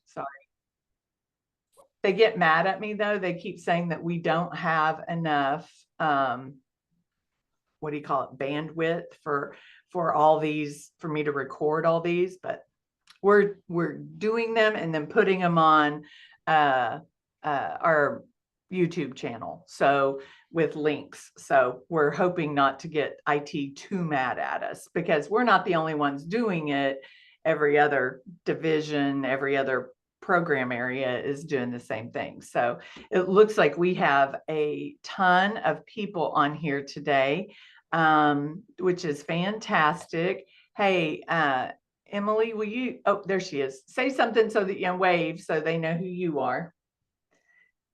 Sorry. They get mad at me though. They keep saying that we don't have enough what do you call it, bandwidth for all these, for me to record all these, but we're doing them and then putting them on our YouTube channel. So with links. So we're hoping not to get IT too mad at us, because we're not the only ones doing it. Every other division, every other program area is doing the same thing. So it looks like we have a ton of people on here today, which is fantastic. Hey, Emily, will you, oh, there she is. Say something so that you wave so they know who you are.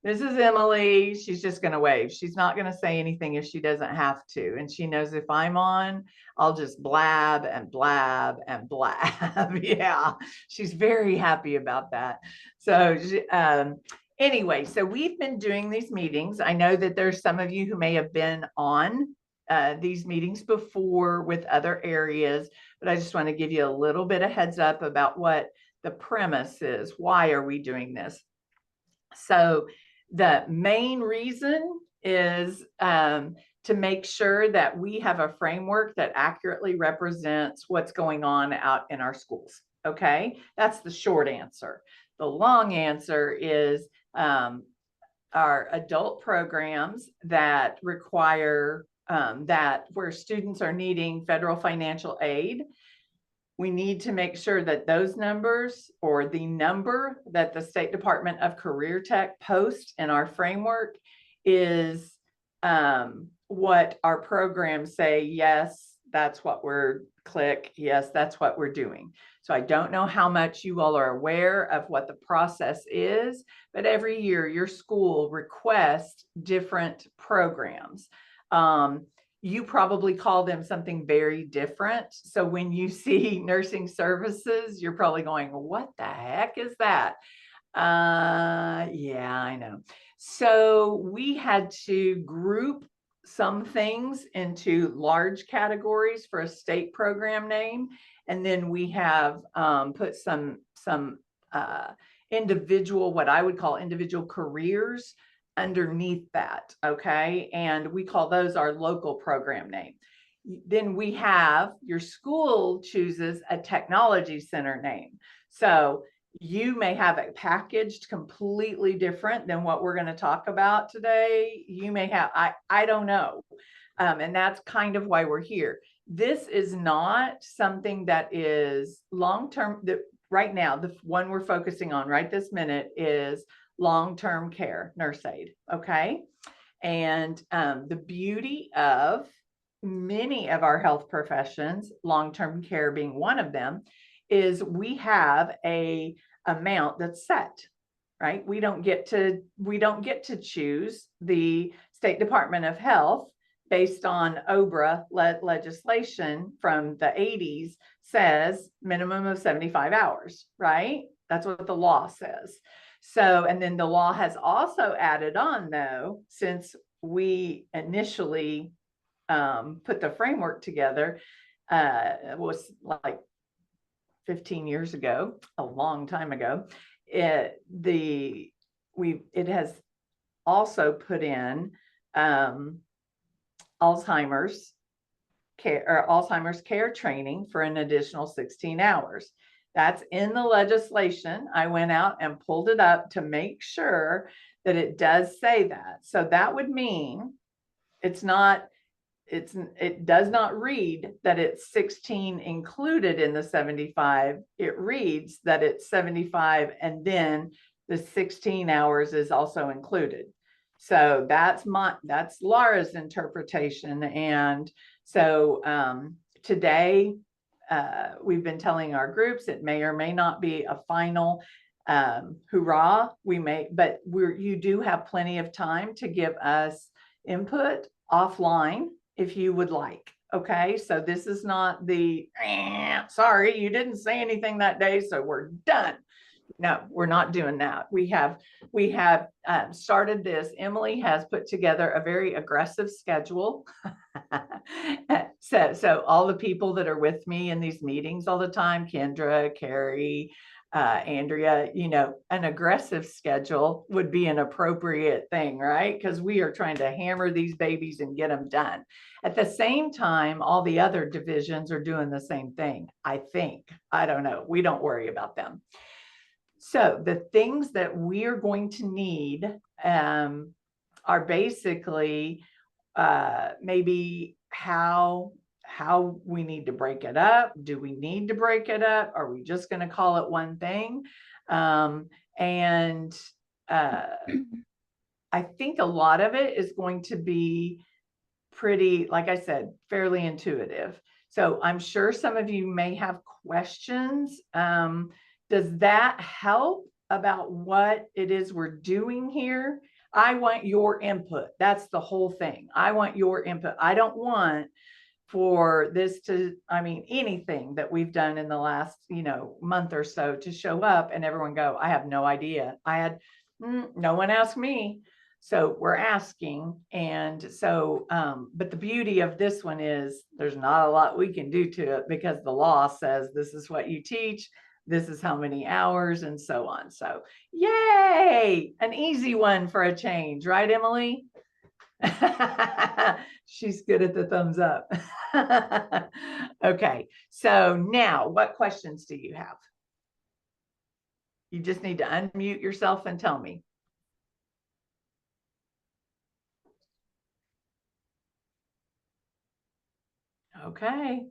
This is Emily. She's just going to wave. She's not going to say anything if she doesn't have to. And she knows if I'm on, I'll just blab and blab and blab. Yeah, she's very happy about that. So, anyway, so we've been doing these meetings. I know that there's some of you who may have been on these meetings before with other areas, but I just want to give you a little bit of heads up about what the premise is. Why are we doing this? So the main reason is to make sure that we have a framework that accurately represents what's going on out in our schools. Okay, that's the short answer. The long answer is our adult programs that require that where students are needing federal financial aid. We need to make sure that those numbers, or the number that the State Department of Career Tech posts in our framework, is what our programs say. Yes, that's what we're click. Yes, that's what we're doing. So I don't know how much you all are aware of what the process is, but every year your school requests different programs. You probably call them something very different. So when you see nursing services, you're probably going, what the heck is that? Yeah, I know. So we had to group some things into large categories for a state program name. And then we have put some individual, what I would call individual careers underneath that. Okay. And we call those our local program name. Then we have your school chooses a technology center name. So you may have it packaged completely different than what we're going to talk about today. You may have, I don't know. And that's kind of why we're here. This is not something that is long-term. Right now, the one we're focusing on right this minute is long-term care nurse aid. Okay. And the beauty of many of our health professions, long-term care being one of them, is we have a amount that's set, right? We don't get to choose. The State Department of Health, based on OBRA legislation from the 80s, says minimum of 75 hours, right? That's what the law says. So, and then the law has also added on, though, since we initially put the framework together, it was like 15 years ago, a long time ago. It has also put in Alzheimer's care training for an additional 16 hours. That's in the legislation. I went out and pulled it up to make sure that it does say that. So that would mean it does not read that it's 16 included in the 75. It reads that it's 75 and then the 16 hours is also included. So that's Laura's interpretation. And so today we've been telling our groups it may or may not be a final hurrah. But you do have plenty of time to give us input offline if you would like. Okay, so this is not the sorry, you didn't say anything that day, so we're done. No, we're not doing that. We have started this. Emily has put together a very aggressive schedule. So all the people that are with me in these meetings all the time, Kendra, Carrie, Andrea, an aggressive schedule would be an appropriate thing, right? Because we are trying to hammer these babies and get them done. At the same time, all the other divisions are doing the same thing, I think. I don't know. We don't worry about them. So the things that we are going to need are basically maybe how we need to break it up. Do we need to break it up? Are we just going to call it one thing? And I think a lot of it is going to be pretty, like I said, fairly intuitive. So I'm sure some of you may have questions. Does that help about what it is we're doing here? I want your input. That's the whole thing. I want your input. I don't want for this to, anything that we've done in the last, month or so to show up and everyone go, I have no idea. No one asked me. So we're asking. And so, but the beauty of this one is there's not a lot we can do to it because the law says this is what you teach. This is how many hours and so on. So yay, an easy one for a change, right, Emily? She's good at the thumbs up. Okay, so now what questions do you have? You just need to unmute yourself and tell me. Okay.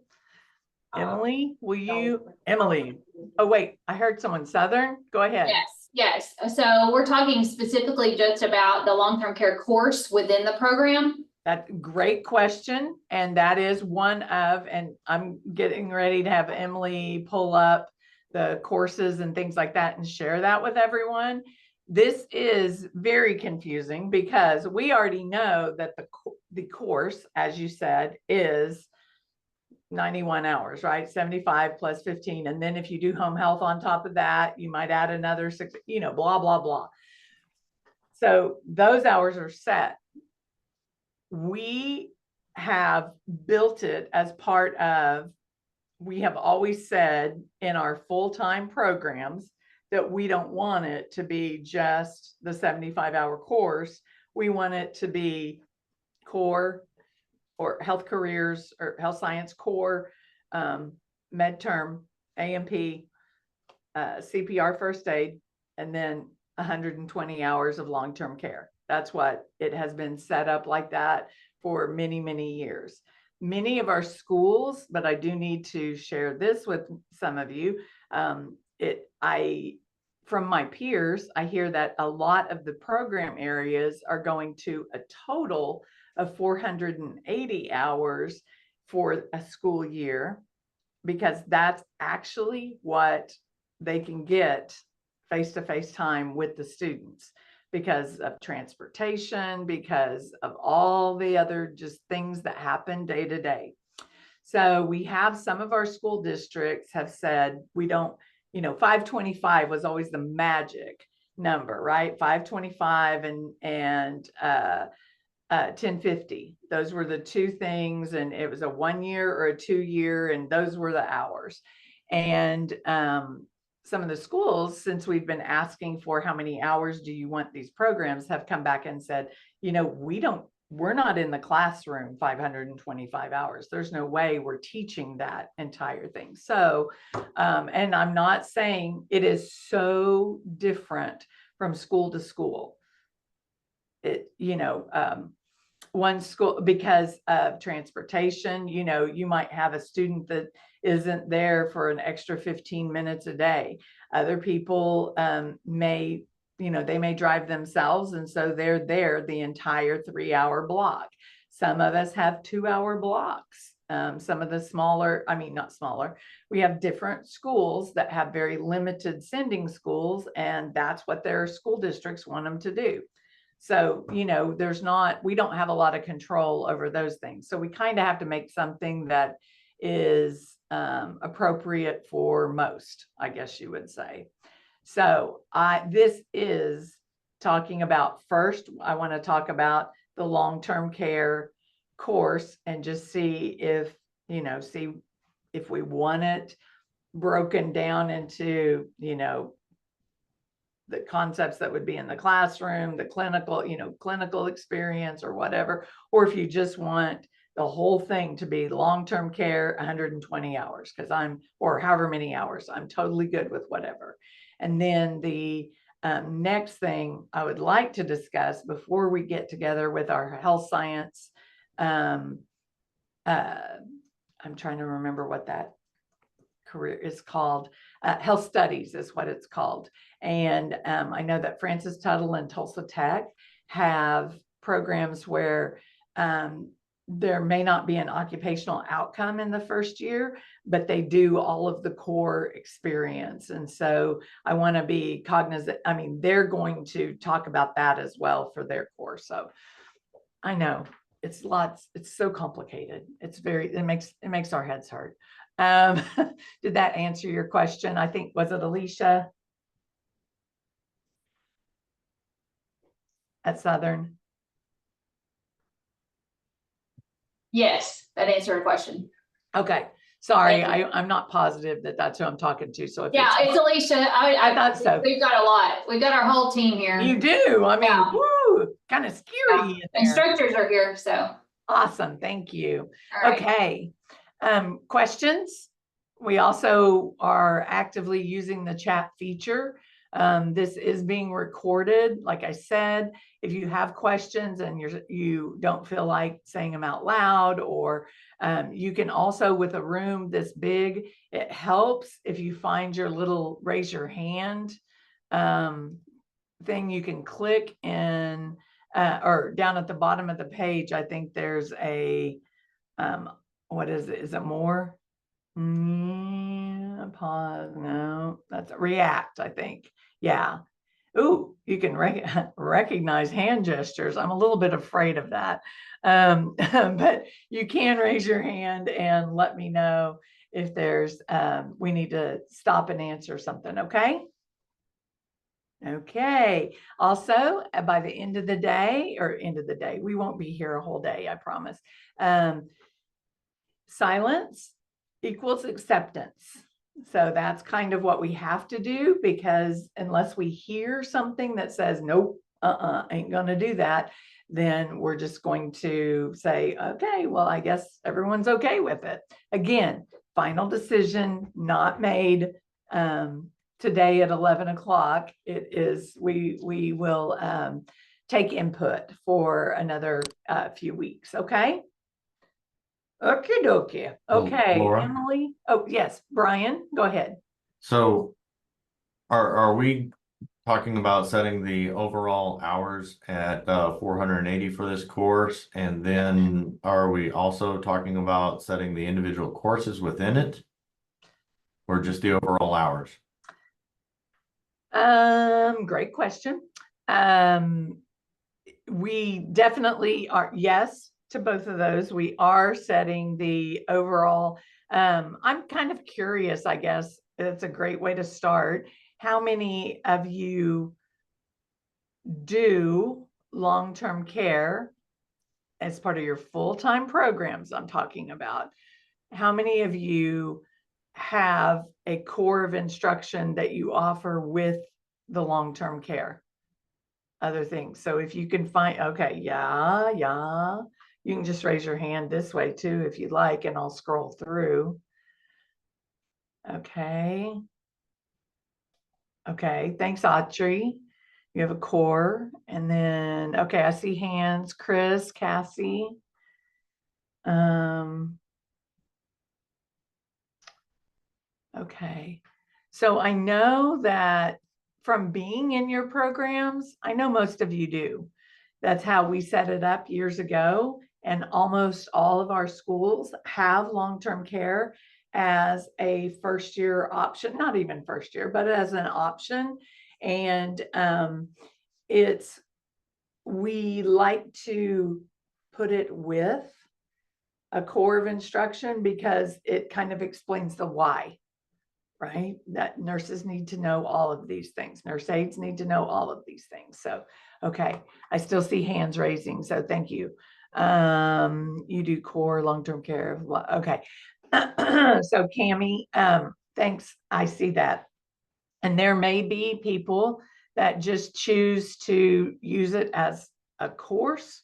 Emily, will you? Emily. Oh, wait, I heard someone Southern. Go ahead. Yes. So we're talking specifically just about the long-term care course within the program. That's a great question. And that is one of, and I'm getting ready to have Emily pull up the courses and things like that and share that with everyone. This is very confusing because we already know that the course, as you said, is 91 hours, right? 75 plus 15. And then if you do home health on top of that, you might add another 6, blah, blah, blah. So those hours are set. We have built it as part of, we have always said in our full-time programs that we don't want it to be just the 75-hour course. We want it to be core or health careers or health science core, med term, AMP, CPR first aid, and then 120 hours of long-term care. That's what it has been set up like that for many, many years. Many of our schools, but I do need to share this with some of you. From my peers, I hear that a lot of the program areas are going to a total of 480 hours for a school year, because that's actually what they can get face-to-face time with the students because of transportation, because of all the other just things that happen day to day. So we have some of our school districts have said we don't, 525 was always the magic number, right? 525 and 1050. Those were the two things, and it was a 1 year or a 2 year, and those were the hours. And some of the schools, since we've been asking for how many hours do you want these programs, have come back and said, we're not in the classroom 525 hours. There's no way we're teaching that entire thing. So, and I'm not saying it is so different from school to school. One school, because of transportation, you might have a student that isn't there for an extra 15 minutes a day. Other people may drive themselves, and so they're there the entire 3-hour block. Some of us have 2-hour blocks. Some of the smaller, not smaller, we have different schools that have very limited sending schools, and that's what their school districts want them to do. So, we don't have a lot of control over those things. So we kind of have to make something that is appropriate for most, I guess you would say. So this is talking about, first, I want to talk about the long-term care course and just see if we want it broken down into, the concepts that would be in the classroom, the clinical, clinical experience or whatever, or if you just want the whole thing to be long-term care, 120 hours, or however many hours, I'm totally good with whatever. And then the next thing I would like to discuss before we get together with our health science, I'm trying to remember what that career is called. Health studies is what it's called. And I know that Francis Tuttle and Tulsa Tech have programs where there may not be an occupational outcome in the first year, but they do all of the core experience. And so I want to be cognizant. I mean, they're going to talk about that as well for their course. So I know it's so complicated. It makes our heads hurt. Did that answer your question? I think, was it Alicia at Southern? Yes, that answered a question. Okay. Sorry, I'm not positive that that's who I'm talking to. So if it's Alicia. I thought so. We've got a lot. We've got our whole team here. You do. I mean, woo, kind of scary. Yeah. Instructors are here, so. Awesome. Thank you. Right. Okay. Questions? We also are actively using the chat feature. This is being recorded. Like I said, if you have questions and you don't feel like saying them out loud, or you can also, with a room this big, it helps if you find your little raise your hand thing. You can click in or down at the bottom of the page. I think there's a what is it? Is it more? Pause. No, that's react, I think. Yeah. Ooh, you can recognize hand gestures. I'm a little bit afraid of that. But you can raise your hand and let me know if there's, we need to stop and answer something, okay? Okay. Also, by the end of the day, we won't be here a whole day, I promise. Silence equals acceptance. So that's kind of what we have to do, because unless we hear something that says, nope, ain't gonna do that, then we're just going to say, okay, well, I guess everyone's okay with it. Again, final decision not made today at 11 o'clock. It is, we will take input for another few weeks, okay? Okie dokie. Okay, Laura? Emily. Oh, yes, Brian, go ahead. So are we talking about setting the overall hours at 480 for this course? And then are we also talking about setting the individual courses within it? Or just the overall hours? Great question. We definitely are, yes, to both of those. We are setting the overall. I'm kind of curious, I guess it's a great way to start. How many of you do long-term care as part of your full-time programs I'm talking about? How many of you have a core of instruction that you offer with the long-term care? Other things. So if you can find, okay, yeah, you can just raise your hand this way too, if you'd like, and I'll scroll through. Okay. Okay, thanks, Audrey. You have a core. And then, okay, I see hands. Chris, Cassie. Okay. So I know that from being in your programs, I know most of you do. That's how we set it up years ago. And almost all of our schools have long-term care as a first year option, not even first year, but as an option. And we like to put it with a core of instruction because it kind of explains the why, right? That nurses need to know all of these things. Nurse aides need to know all of these things. So, okay, I still see hands raising, so thank you. You do core long-term care. Okay. So Cammie, thanks, I see that. And there may be people that just choose to use it as a course.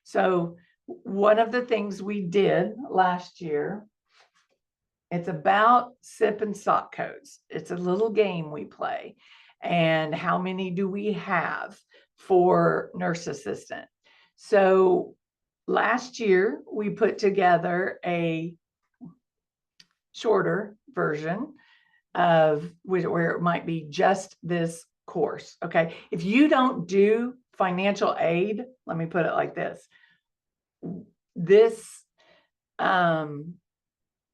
So one of the things we did last year, it's about SIP and SOC codes. It's a little game we play. And how many do we have for nurse assistant? So last year we put together a shorter version of where it might be just this course. Okay. If you don't do financial aid, let me put it like this,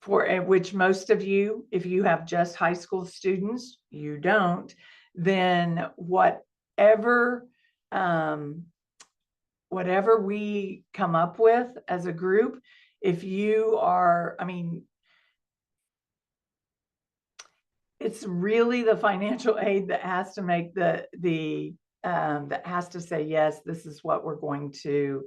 for which most of you, if you have just high school students, you don't, then whatever we come up with as a group, if you are, I mean, it's really the financial aid that has to make that has to say, yes, this is what we're going to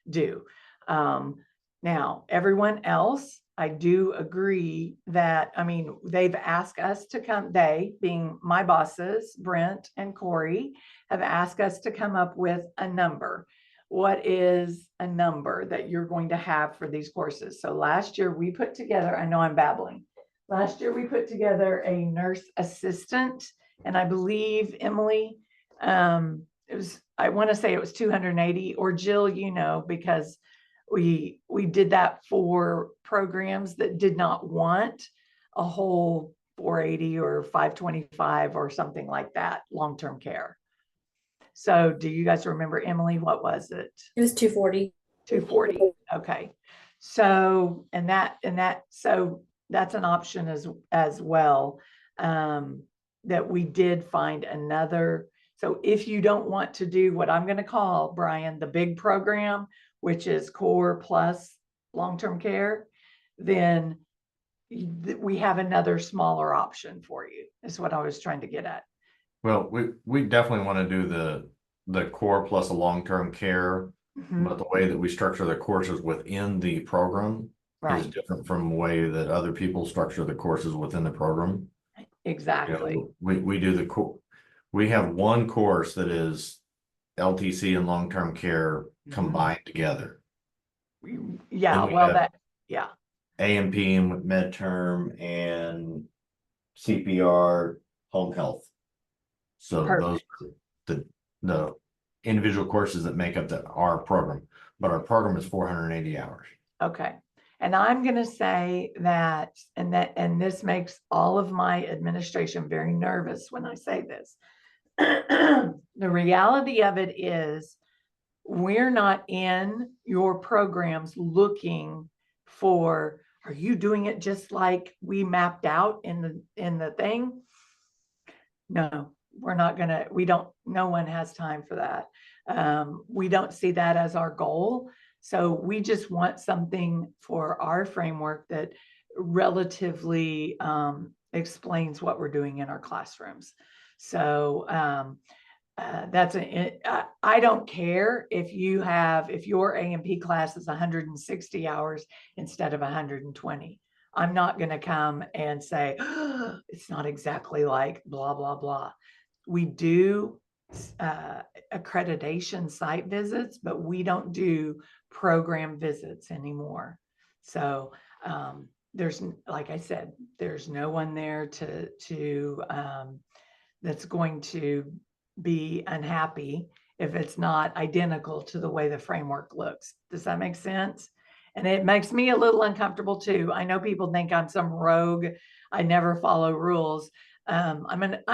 do. Now, everyone else, I do agree that, I mean, they've asked us to come, they being my bosses, Brent and Corey, have asked us to come up with a number. What is a number that you're going to have for these courses? So last year we put together, I know I'm babbling. Last year we put together a nurse assistant, and I believe Emily, it was, I want to say it was 280, or Jill, you know, because we did that for programs that did not want a whole 480 or 525 or something like that, long-term care. So do you guys remember, Emily, what was it? It was 240. 240. Okay. So, so that's an option as well. That we did find another. So if you don't want to do what I'm going to call, Brian, the big program, which is core plus long-term care, then we have another smaller option for you, is what I was trying to get at. Well, we definitely want to do the core plus a long-term care, but the way that we structure the courses within the program is different from the way that other people structure the courses within the program. Exactly. You know, we do we have one course that is LTC and long-term care combined together. Yeah, well, yeah. A&P with MedTerm and CPR, home health. So those are the individual courses that make up our program, but our program is 480 hours. Okay. And I'm going to say that, and this makes all of my administration very nervous when I say this. The reality of it is we're not in your programs looking for, are you doing it just like we mapped out in the thing? No, we're not gonna, no one has time for that. We don't see that as our goal. So we just want something for our framework that relatively explains what we're doing in our classrooms. So I don't care if your A&P class is 160 hours instead of 120. I'm not going to come and say, oh, it's not exactly like blah, blah, blah. We do accreditation site visits, but we don't do program visits anymore. So there's, like I said, there's no one there that's going to be unhappy if it's not identical to the way the framework looks. Does that make sense? And it makes me a little uncomfortable too. I know people think I'm some rogue. I never follow rules. I'm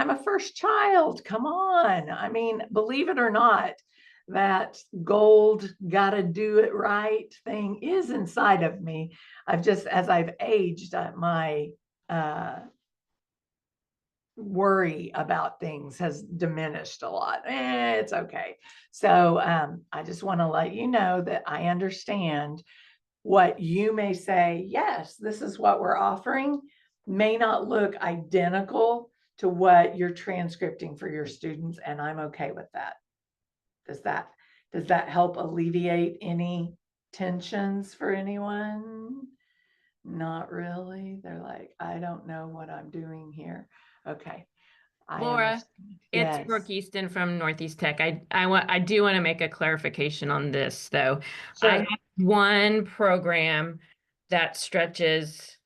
a first child. Come on. I mean, believe it or not, that gold gotta do it right thing is inside of me. As I've aged, my worry about things has diminished a lot. It's okay. So I just want to let you know that I understand what you may say. Yes, this is what we're offering, may not look identical to what you're transcripting for your students, and I'm okay with that. Does that help alleviate any tensions for anyone? Not really. They're like, I don't know what I'm doing here. Okay. I Laura, understand. it's Yes, Brooke Easton from Northeast Tech. I do want to make a clarification on this, though. I sure. have one program that stretches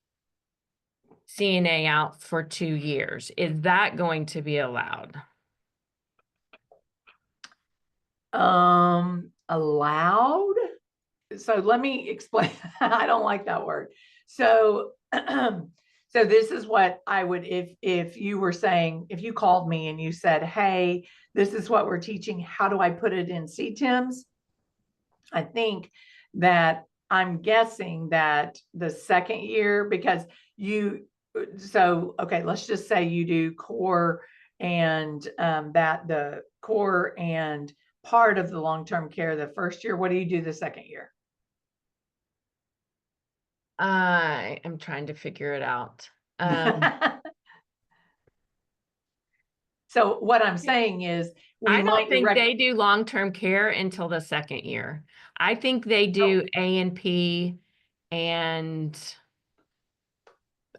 C.N.A. out for 2 years. Is that going to be allowed? Allowed? So let me explain. I don't like that word. So, so this is what I would, if you were saying, if you called me and you said, hey, this is what we're teaching, how do I put it in CTIMS? I think that I'm guessing that the second year, because okay, let's just say you do core and that the core and part of the long-term care the first year. What do you do the second year? I am trying to figure it out. Um, So what I'm saying is we I don't might think they do long-term care until the second year. I think they do A&P and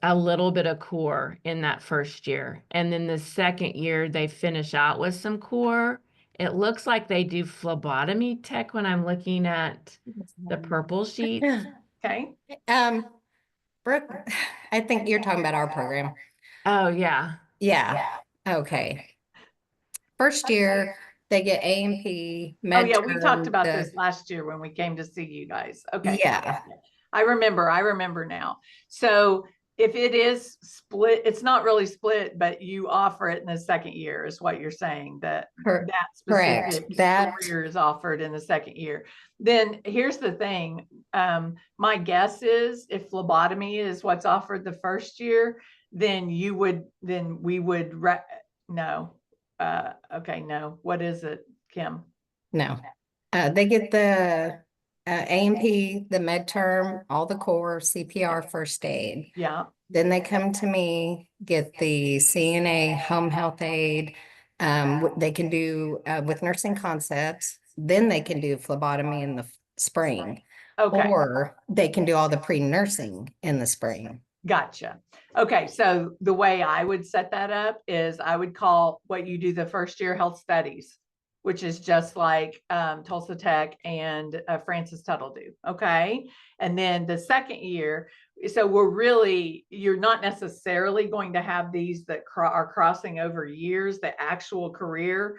a little bit of core in that first year. And then the second year, they finish out with some core. It looks like they do phlebotomy tech when I'm looking at the purple sheet. Okay. Brooke, I think you're talking about our program. Oh, yeah. Yeah, okay. First year, they get A&P, Oh yeah, we talked midterm, about this last year when we came to see you guys. Okay. Yeah, I remember now. So if it is split, it's not really split, but you offer it in the second year is what you're saying, that Cor- that correct. specific That- career is offered in the second year. Then here's the thing. My guess is if phlebotomy is what's offered the first year, then we would no. Okay, no. What is it, Kim? no. They get the A&P, the midterm, all the core, CPR, first aid. Yeah. Then they come to me, get the C.N.A. home health aid. They can do with nursing concepts. Then they can do phlebotomy in the spring. Okay. Or they can do all the pre-nursing in the spring. Gotcha. Okay, so the way I would set that up is I would call what you do the first year health studies, which is just like Tulsa Tech and Francis Tuttle do. Okay, and then the second year, so you're not necessarily going to have these that are crossing over years, the actual career.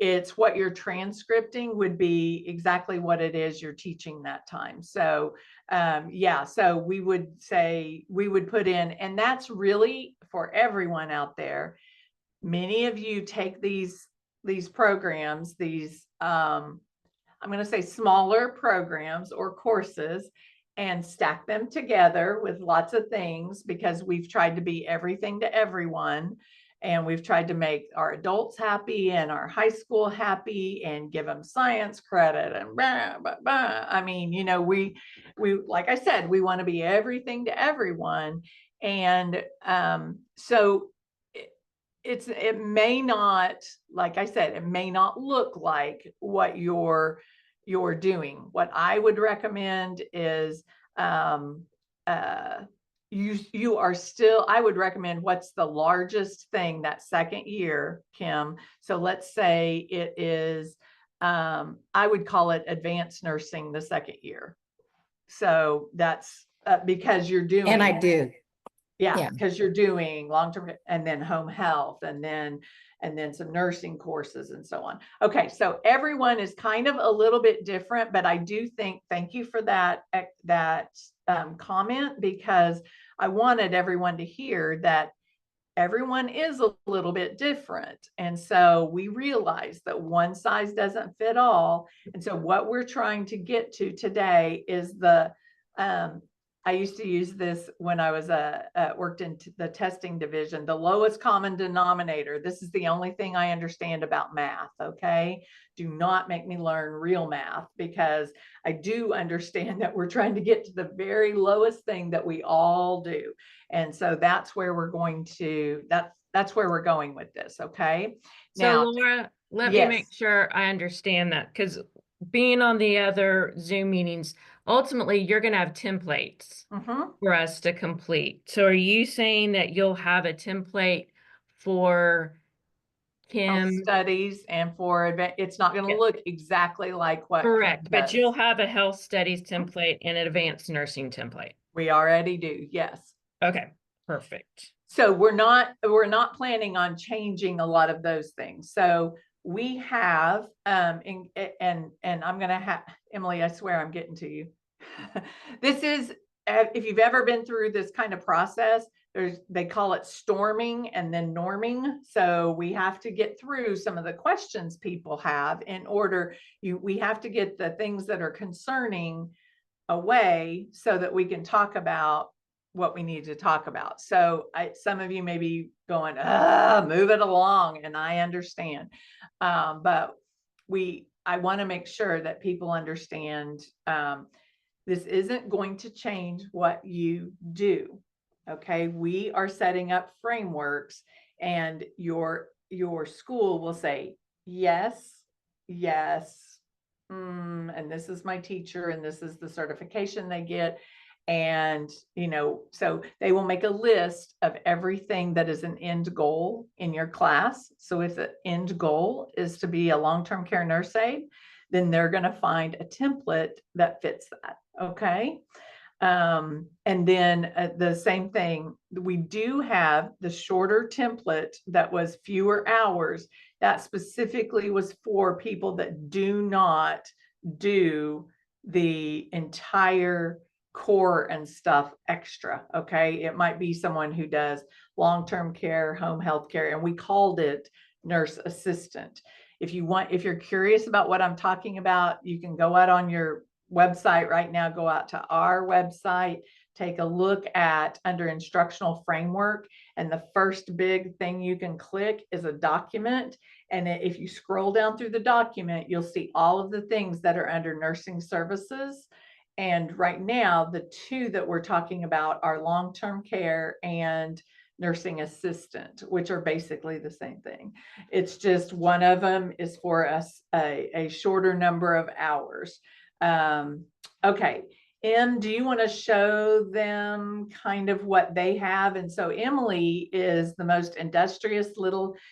It's what you're transcripting would be exactly what it is you're teaching that time. So yeah, so we would put in, and that's really for everyone out there. Many of you take these programs, I'm going to say smaller programs or courses, and stack them together with lots of things, because we've tried to be everything to everyone. And we've tried to make our adults happy and our high school happy and give them science credit and blah, blah, blah. I mean, we, like I said, we want to be everything to everyone. And so it may not, like I said, it may not look like what you're doing. What I would recommend is you are still, I would recommend what's the largest thing that second year, Kim. So let's say it is, I would call it advanced nursing the second year. So that's because you're doing. And I do. Yeah, because you're doing long-term and then home health and then some nursing courses and so on. Okay, so everyone is kind of a little bit different, but I do think, thank you for that comment, because I wanted everyone to hear that everyone is a little bit different. And so we realize that one size doesn't fit all. And so what we're trying to get to today is I used to use this when I was worked in the testing division, the lowest common denominator. This is the only thing I understand about math. Okay. Do not make me learn real math, because I do understand that we're trying to get to the very lowest thing that we all do. And so that's where we're going to, that's where we're going with this. Okay. So Laura, let me make yes. sure I understand that, because being on the other Zoom meetings, ultimately you're gonna have templates Mhm. for us to complete. So are you saying that you'll have a template for Health Kim? studies and for it's not gonna Yeah. look exactly like what Kim Correct, but does. you'll have a health studies template and an advanced nursing template. We already do, yes. Okay, perfect. So we're not planning on changing a lot of those things. So we have, and I'm gonna have, Emily, I swear I'm getting to you. This is, if you've ever been through this kind of process, they call it storming and then norming. So we have to get through some of the questions people have in order, we have to get the things that are concerning away so that we can talk about what we need to talk about. So some of you may be going, move it along, and I understand. But I want to make sure that people understand this isn't going to change what you do. Okay, we are setting up frameworks, and your school will say yes, yes, and this is my teacher, and this is the certification they get. And, so they will make a list of everything that is an end goal in your class. So if the end goal is to be a long-term care nurse aide, then they're going to find a template that fits that. Okay. And then the same thing, we do have the shorter template that was fewer hours. That specifically was for people that do not do the entire core and stuff extra. Okay. It might be someone who does long-term care, home health care, and we called it nurse assistant. If you're curious about what I'm talking about, you can go out on your website right now, go out to our website, take a look at under instructional framework. And the first big thing you can click is a document. And if you scroll down through the document, you'll see all of the things that are under nursing services. And right now, the two that we're talking about are long-term care and nursing assistant, which are basically the same thing. It's just one of them is for us a shorter number of hours. Okay. Do you want to show them kind of what they have? And so Emily is the most industrious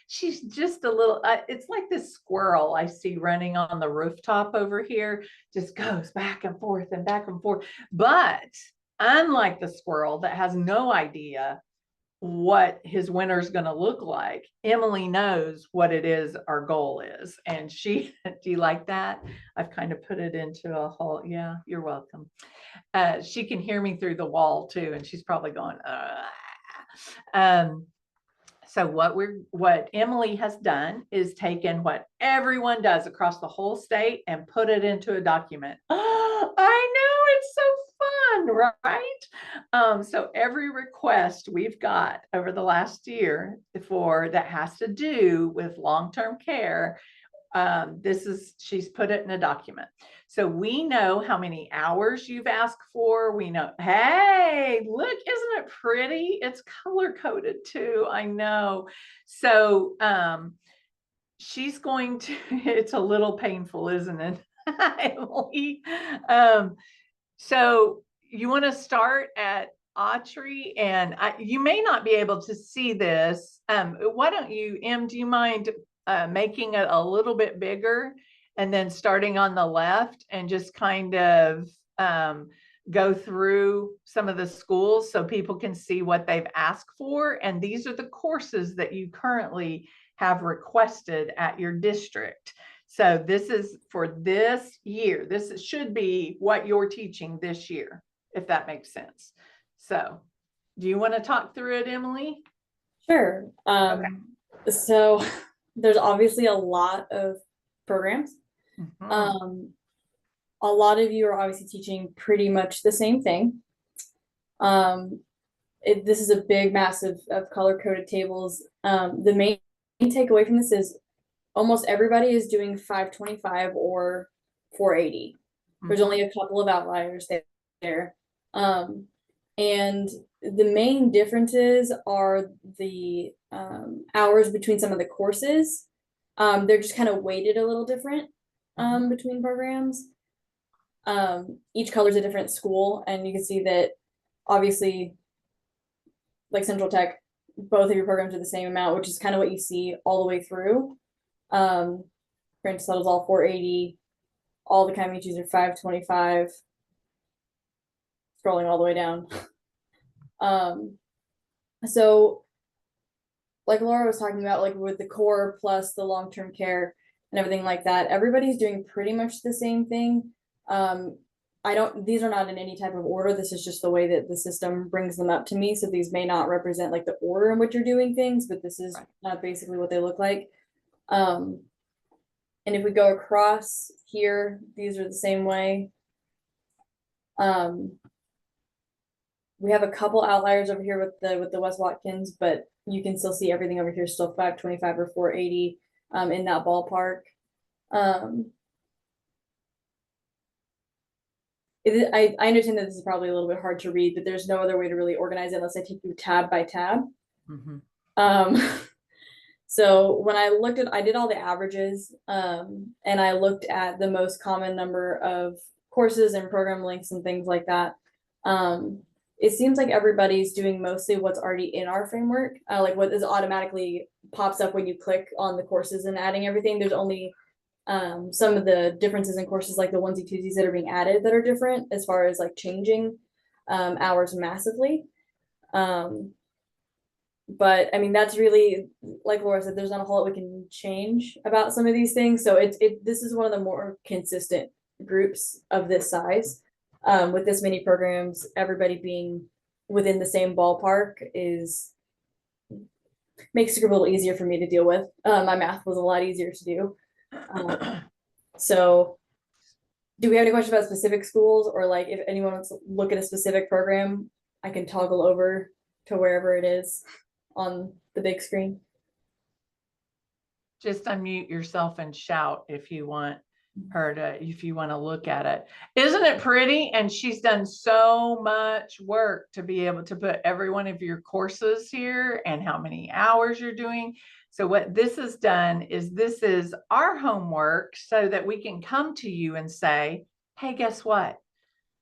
she's just a little, it's like this squirrel I see running on the rooftop over here, just goes back and forth and back and forth. But unlike the squirrel that has no idea what his winter is going to look like, Emily knows what it is our goal is. And do you like that? I've kind of put it into a whole, yeah, you're welcome. She can hear me through the wall too, and she's probably going, so what Emily has done is taken what everyone does across the whole state and put it into a document. Oh, I know, it's so fun, right? So every request we've got over the last year that has to do with long-term care, she's put it in a document. So we know how many hours you've asked for. We know, hey, look, isn't it pretty? It's color coded too. I know. So she's going to, it's a little painful, isn't it, Emily? So you want to start at Autry, and you may not be able to see this. Why don't you, do you mind making it a little bit bigger and then starting on the left and just kind of go through some of the schools so people can see what they've asked for. And these are the courses that you currently have requested at your district. So this is for this year. This should be what you're teaching this year, if that makes sense. So do you want to talk through it, Emily? Sure. So there's obviously a lot of programs. Mhm. A lot of you are obviously teaching pretty much the same thing. This is a big, massive of color-coded tables. The main takeaway from this is almost everybody is doing 525 or 480. There's only a couple of outliers there. And the main differences are the hours between some of the courses. They're just kind of weighted a little different. between programs. Each color is a different school, and you can see that obviously, like Central Tech, both of your programs are the same amount, which is kind of what you see all the way through. French Settle's all 480. All the Comanches are 525. Scrolling all the way down. So like Laura was talking about, like with the core plus the long-term care and everything like that, everybody's doing pretty much the same thing. These are not in any type of order. This is just the way that the system brings them up to me. So these may not represent like the order in which you're doing things, but this is basically what they look like. And if we go across here, these are the same way. We have a couple outliers over here with the West Watkins, but you can still see everything over here still 525 or 480 in that ballpark. I understand that this is probably a little bit hard to read, but there's no other way to really organize it unless I take you tab by tab. So when I did all the averages, and I looked at the most common number of courses and program links and things like that. It seems like everybody's doing mostly what's already in our framework, like what is automatically pops up when you click on the courses and adding everything. There's only some of the differences in courses, like the onesie twosies that are being added, that are different as far as like changing hours massively. But I mean, that's really, like Laura said, there's not a whole lot we can change about some of these things. So this is one of the more consistent groups of this size. With this many programs, everybody being within the same ballpark makes it a little easier for me to deal with. My math was a lot easier to do. So do we have any questions about specific schools, or like if anyone wants to look at a specific program, I can toggle over to wherever it is on the big screen. Just unmute yourself and shout if you want if you want to look at it. Isn't it pretty? And she's done so much work to be able to put every one of your courses here and how many hours you're doing. So what this has done is this is our homework so that we can come to you and say, hey, guess what?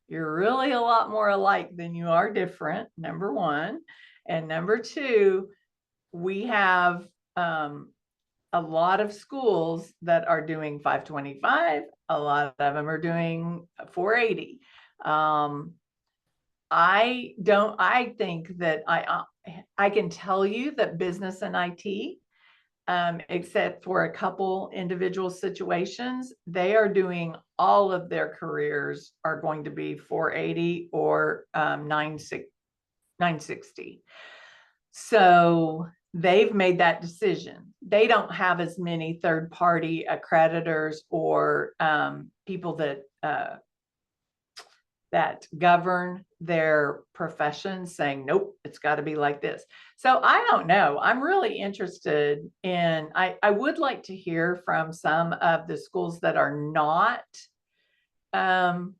You're really a lot more alike than you are different, number one. And number two, we have a lot of schools that are doing 525. A lot of them are doing 480. I think that I can tell you that business and IT, except for a couple individual situations, they are doing all of their careers are going to be 480 or 960. So they've made that decision. They don't have as many third-party accreditors or people that govern their profession saying, nope, it's got to be like this. So I don't know. I'm really interested in, I would like to hear from some of the schools that are not around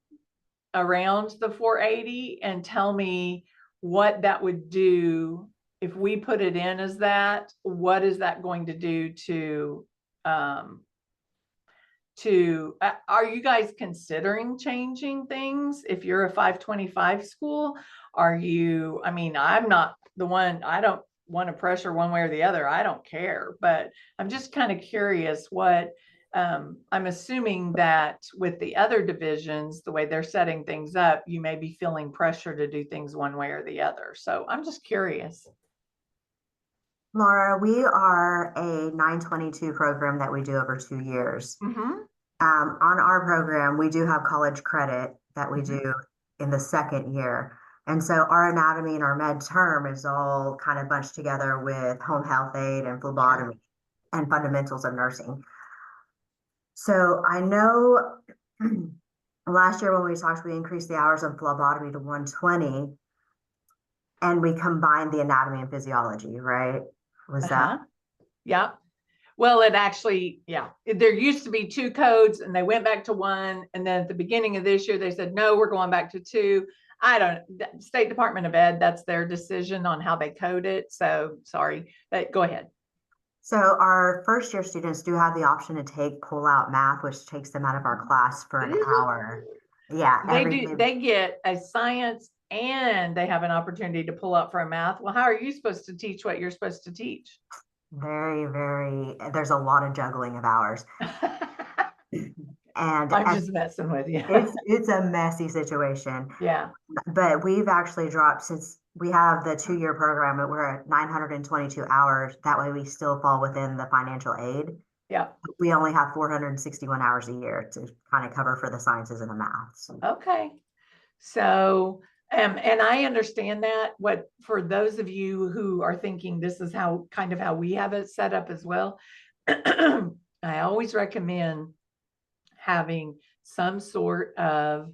the 480 and tell me what that would do. If we put it in as that, what is that going to do to, are you guys considering changing things? If you're a 525 school, I mean, I'm not the one, I don't want to pressure one way or the other. I don't care, but I'm just kind of curious what, I'm assuming that with the other divisions, the way they're setting things up, you may be feeling pressure to do things one way or the other. So I'm just curious. Laura, we are a 922 program that we do over 2 years. On our program, we do have college credit that we do in the second year. And so our anatomy and our med term is all kind of bunched together with home health aid and phlebotomy and fundamentals of nursing. So I know last year when we talked, we increased the hours of phlebotomy to 120 and we combined the anatomy and physiology, right? Was that? Yeah. Well, it actually, there used to be 2 codes and they went back to 1. And then at the beginning of this year, they said, no, we're going back to 2. State Department of Ed, that's their decision on how they code it. So sorry, but go ahead. So our first year students do have the option to take pull-out math, which takes them out of our class for an hour. Yeah, They get a science and they have an opportunity to pull up for a math. Well, how are you supposed to teach what you're supposed to teach? there's a lot of juggling of hours. And I'm just messing with you. it's a messy situation. Yeah. But we've actually dropped, since we have the 2-year program, but we're at 922 hours. That way we still fall within the financial aid. Yeah. We only have 461 hours a year to kind of cover for the sciences and the math. Okay. So, and I understand that. What, for those of you who are thinking this is how we have it set up as well, I always recommend having some sort of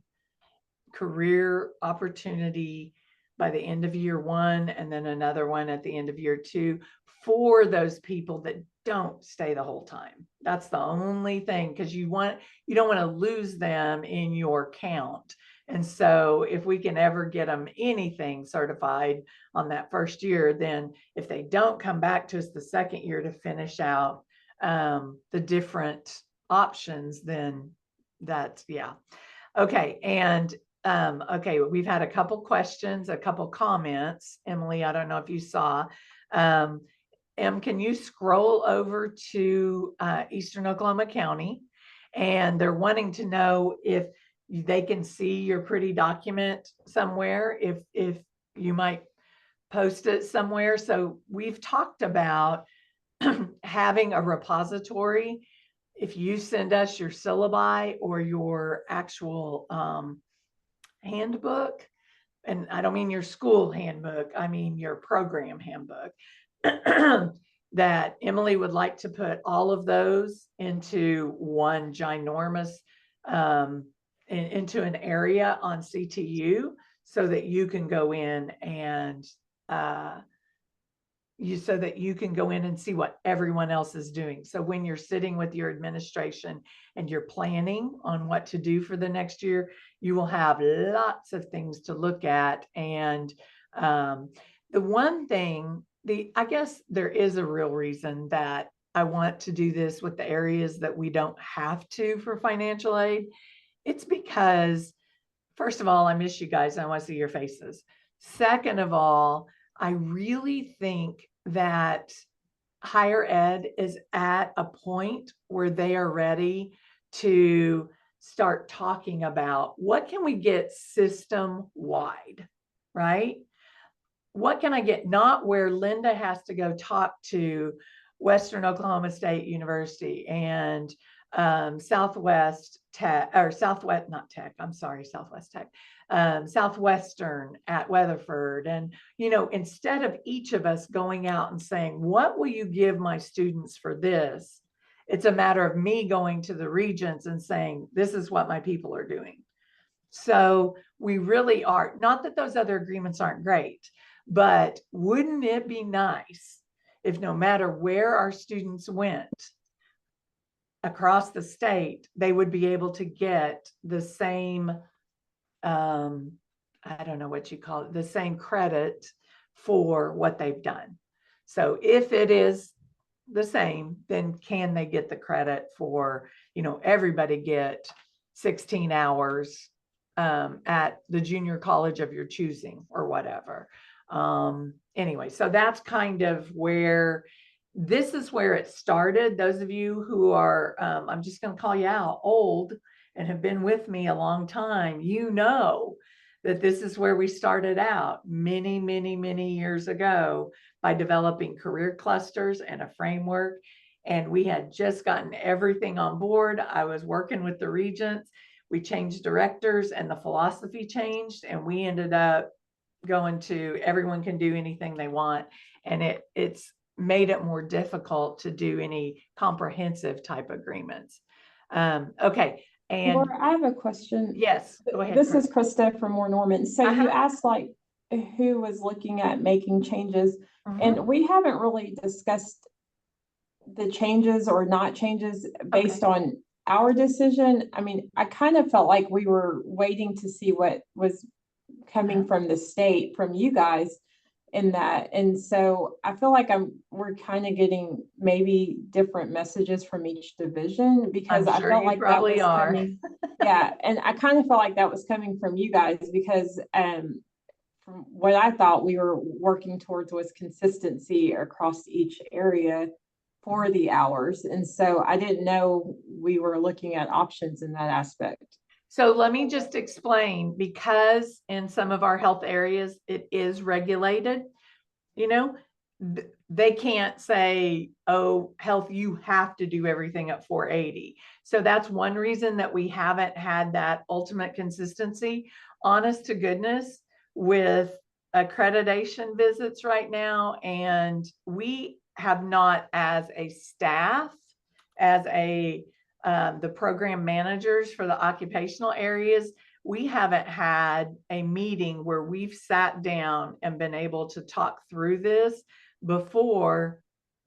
career opportunity by the end of year 1, and then another one at the end of year 2 for those people that don't stay the whole time. That's the only thing, because you don't want to lose them in your count. And so if we can ever get them anything certified on that first year, then if they don't come back to us the second year to finish out the different options, then that's, yeah. Okay. And okay, we've had a couple questions, a couple comments. Emily, I don't know if you saw. Can you scroll over to Eastern Oklahoma County? And they're wanting to know if they can see your pretty document somewhere, if you might post it somewhere. So we've talked about having a repository. If you send us your syllabi or your actual handbook, and I don't mean your school handbook, I mean your program handbook, that Emily would like to put all of those into one ginormous, into an area on CTU, so that you can go in and see what everyone else is doing. So when you're sitting with your administration and you're planning on what to do for the next year, you will have lots of things to look at. And the one thing, I guess there is a real reason that I want to do this with the areas that we don't have to for financial aid. It's because, first of all, I miss you guys. I want to see your faces. Second of all, I really think that higher ed is at a point where they are ready to start talking about what can we get system wide, right? What can I get? Not where Linda has to go talk to Western Oklahoma State University and Southwest Tech, or Southwest, not Tech, I'm sorry, Southwest Tech, Southwestern at Weatherford. And, instead of each of us going out and saying, what will you give my students for this? It's a matter of me going to the regents and saying, this is what my people are doing. So we really are, not that those other agreements aren't great, but wouldn't it be nice if no matter where our students went across the state, they would be able to get the same, I don't know what you call it, the same credit for what they've done. So if it is the same, then can they get the credit for, everybody get 16 hours at the junior college of your choosing or whatever. Anyway, so that's kind of where, this is where it started. Those of you who are, I'm just going to call you out, old and have been with me a long time, that this is where we started out many, many, many years ago by developing career clusters and a framework. And we had just gotten everything on board. I was working with the regents. We changed directors and the philosophy changed, and we ended up going to everyone can do anything they want. And it's made it more difficult to do any comprehensive type agreements. Okay. And Laura, I have a question. Yes, go ahead. This is Krista from Moore Norman. So you asked who was looking at making changes, and we haven't really discussed the changes or not changes based on our decision. I mean, I kind of felt like we were waiting to see what was coming from the state, from you guys. in that. And so I feel like we're kind of getting maybe different messages from each division, because I'm I sure felt you like that probably was are. coming. Yeah, and I kind of felt like that was coming from you guys, because from what I thought we were working towards was consistency across each area for the hours. And so I didn't know we were looking at options in that aspect. So let me just explain, because in some of our health areas, it is regulated, you know, they can't say, oh, health, you have to do everything at 480. So that's one reason that we haven't had that ultimate consistency. Honest to goodness, with accreditation visits right now, and we have not, as a staff, as the program managers for the occupational areas, we haven't had a meeting where we've sat down and been able to talk through this before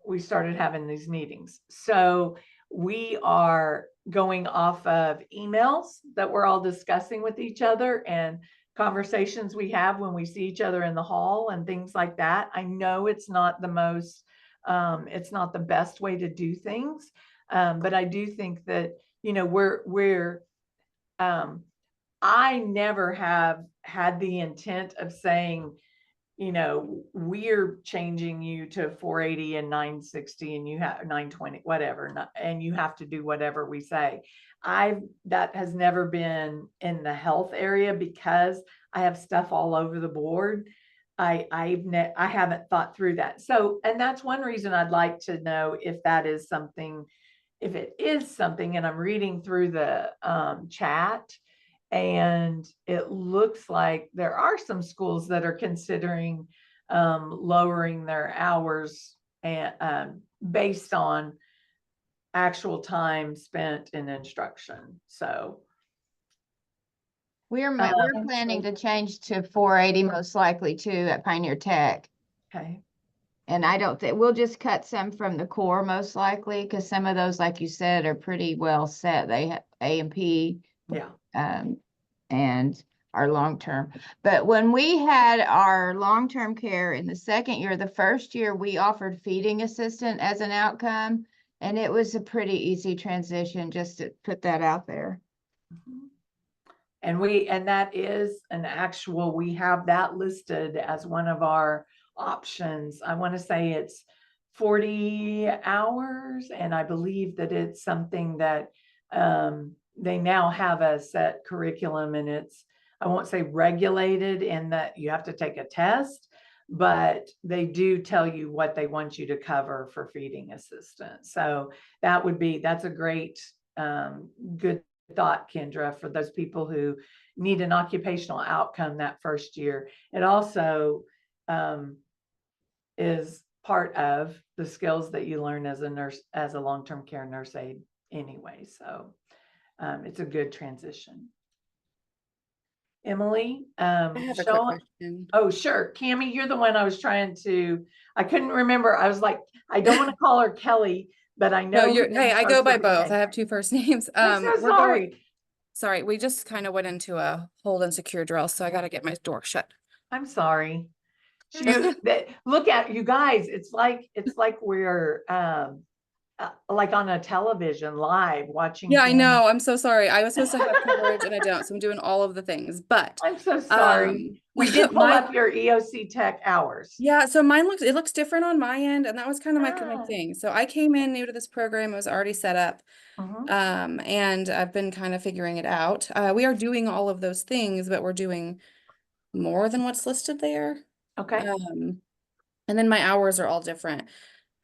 we started having these meetings. So we are going off of emails that we're all discussing with each other, and conversations we have when we see each other in the hall and things like that. I know it's not the most, it's not the best way to do things. But I do think that, you know, I never have had the intent of saying, you know, we're changing you to 480 and 960 and you have 920, whatever, and you have to do whatever we say. That has never been in the health area, because I have stuff all over the board. I haven't thought through that. So, and that's one reason I'd like to know if that is something, if it is something. And I'm reading through the chat, and it looks like there are some schools that are considering lowering their hours and based on actual time spent in instruction. So we're planning to change to 480 most likely too at Pioneer Tech. okay. And I don't think we'll just cut some from the core most likely, because some of those, like you said, are pretty well set. They have A&P, Yeah. and our long-term. But when we had our long-term care in the second year, the first year we offered feeding assistant as an outcome, and it was a pretty easy transition, just to put that out there. And that is an actual, we have that listed as one of our options. I want to say it's 40 hours, and I believe that it's something that they now have a set curriculum, and it's, I won't say regulated in that you have to take a test, but they do tell you what they want you to cover for feeding assistance. So that's a great good thought, Kendra, for those people who need an occupational outcome that first year. It also is part of the skills that you learn as a nurse, as a long-term care nurse aide anyway. So it's a good transition. Emily, I have a quick question. Oh, sure. Cammie, you're the one I was trying to, I couldn't remember. I was like, I don't want to call her Kelly, but I know. No, hey, I go by both. I have two first names. I'm so sorry. Sorry, we just kind of went into a hold and secure drill, so I got to get my door shut. I'm sorry. Look at you guys. It's like we're like on a television live watching. Yeah, I know. I'm so sorry. I was supposed to have coverage and I don't, so I'm doing all of the things. But I'm so sorry. We did pull up your EOC Tech hours. Yeah, so mine looks different on my end, and that was kind of my thing. So I came in new to this program; it was already set up, and I've been kind of figuring it out. We are doing all of those things, but we're doing more than what's listed there. Okay. And then my hours are all different.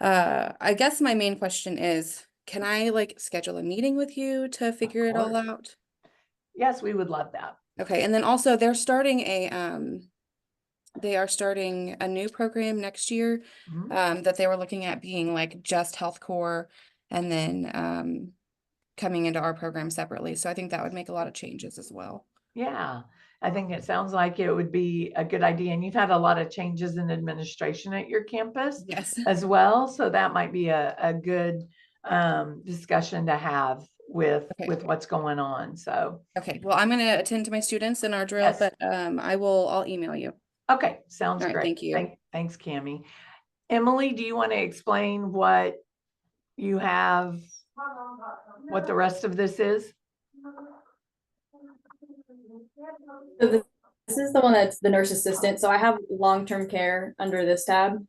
I guess my main question is, can I like schedule a meeting with you to figure it all out? Yes, we would love that. Okay, and then also they're starting they are starting a new program next year, that they were looking at being like just health core, and then coming into our program separately. So I think that would make a lot of changes as well. Yeah, I think it sounds like it would be a good idea. And you've had a lot of changes in administration at your campus as well. So that might be a good discussion to have with what's going on. So okay, well, I'm going to attend to my students in our drill, but I'll email you. Okay, sounds All right, great. thank you. Thanks, Cammie. Emily, do you want to explain what you have, what the rest of this is? So this is the one that's the nurse assistant. So I have long-term care under this tab. And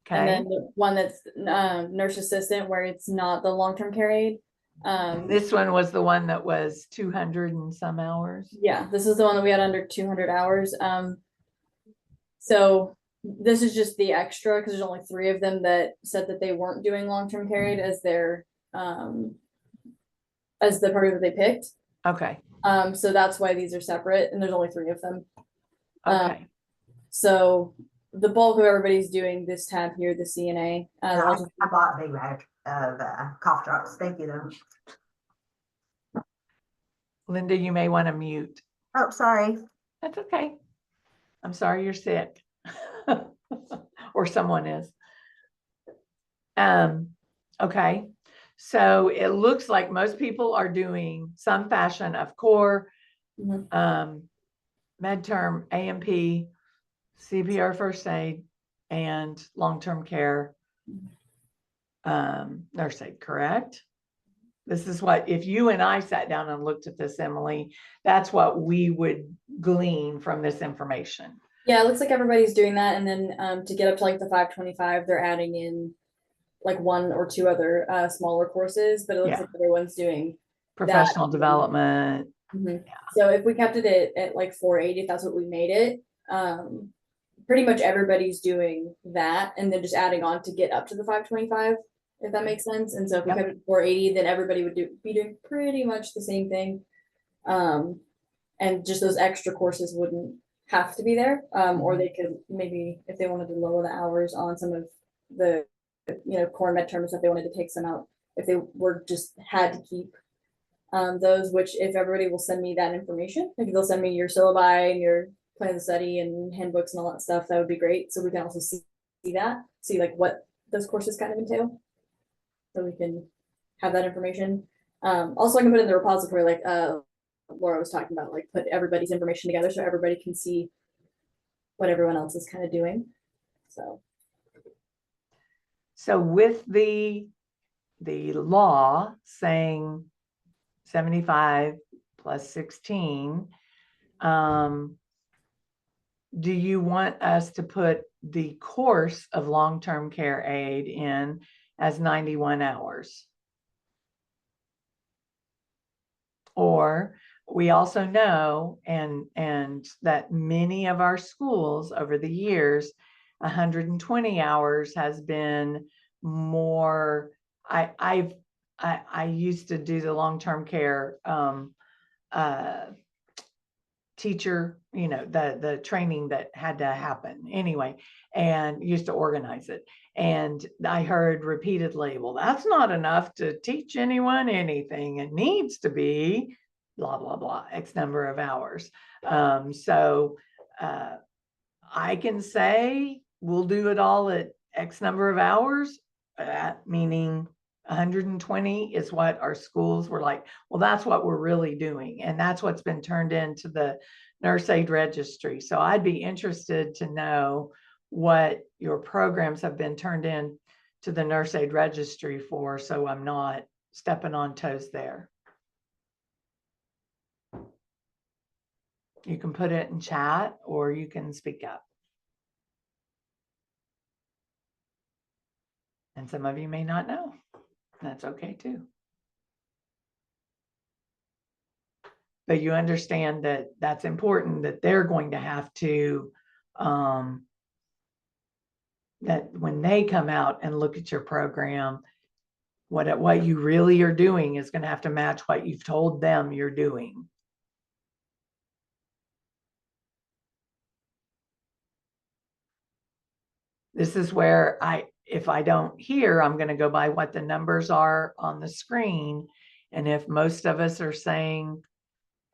Okay, then the one that's nurse assistant where it's not the long-term care aide. this one was the one that was 200 and some hours. Yeah, this is the one that we had under 200 hours. So this is just the extra because there's only 3 of them that said that they weren't doing long-term care aide as their as the program that they picked. Okay, So that's why these are separate, and there's only 3 of them. okay. So the bulk of everybody's doing this tab here, the C.N.A. Yeah, I bought a big bag of cough drops. Thank you though. Linda, you may want to mute. Oh, sorry. That's okay. I'm sorry you're sick. Or someone is. Okay. So it looks like most people are doing some fashion of core, med term, A&P, CPR first aid, and long-term care nurse aid, correct? This is what, if you and I sat down and looked at this, Emily, that's what we would glean from this information. Yeah, it looks like everybody's doing that, and then to get up to like the 525, they're adding in like 1 or 2 other smaller courses, but it looks like everyone's doing Professional development. So if we kept it at like 480, if that's what we made it, pretty much everybody's doing that, and then just adding on to get up to the 525, if that makes sense. And so if we kept it at 480, then everybody would be doing pretty much the same thing. And just those extra courses wouldn't have to be there, or they could maybe, if they wanted to lower the hours on some of the, core med terms, if they wanted to take some out, if they were just had to keep those, which if everybody will send me that information, like they'll send me your syllabi and your plan of study and handbooks and all that stuff, that would be great. So we can also see like what those courses kind of entail. So we can have that information. Also I can put in the repository, like Laura was talking about, like put everybody's information together so everybody can see what everyone else is kind of doing. So with the law saying 75 plus 16, do you want us to put the course of long-term care aid in as 91 hours? Or we also know, and that many of our schools over the years, 120 hours has been more. I used to do the long-term care teacher, the training that had to happen anyway, and used to organize it. And I heard repeatedly, well, that's not enough to teach anyone anything. It needs to be blah, blah, blah, X number of hours. So I can say we'll do it all at X number of hours, meaning 120 is what our schools were like, well, that's what we're really doing. And that's what's been turned into the nurse aid registry. So I'd be interested to know what your programs have been turned in to the nurse aid registry for, so I'm not stepping on toes there. You can put it in chat or you can speak up. And some of you may not know. That's okay too. But you understand that that's important, that they're going to have to, that when they come out and look at your program, what you really are doing is going to have to match what you've told them you're doing. This is where if I don't hear, I'm going to go by what the numbers are on the screen. And if most of us are saying,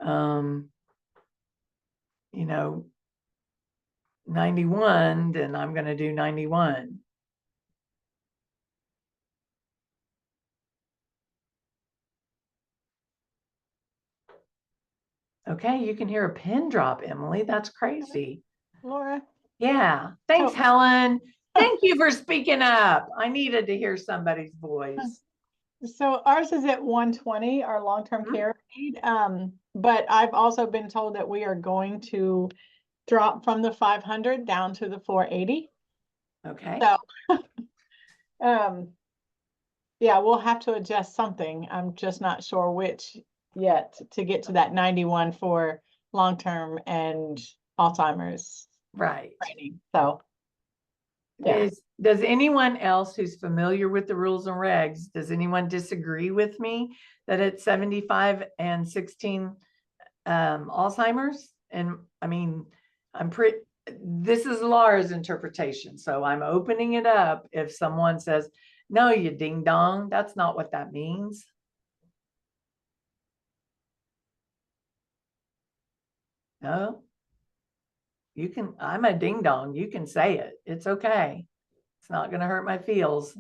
91, then I'm going to do 91. Okay, you can hear a pin drop, Emily. That's crazy. Laura, Yeah, thanks, So- Helen. Thank you for speaking up. I needed to hear somebody's voice. So ours is at 120, our long-term care aid. But I've also been told that we are going to drop from the 500 down to the 480. Okay, So, yeah, we'll have to adjust something. I'm just not sure which yet to get to that 91 for long-term and Alzheimer's right. training. So, yeah. Does anyone else who's familiar with the rules and regs, does anyone disagree with me that it's 75 and 16 Alzheimer's? And I mean, this is Laura's interpretation, so I'm opening it up. If someone says, no, you ding dong, that's not what that means. No, you can, I'm a ding dong, you can say it, it's okay. It's not going to hurt my feels.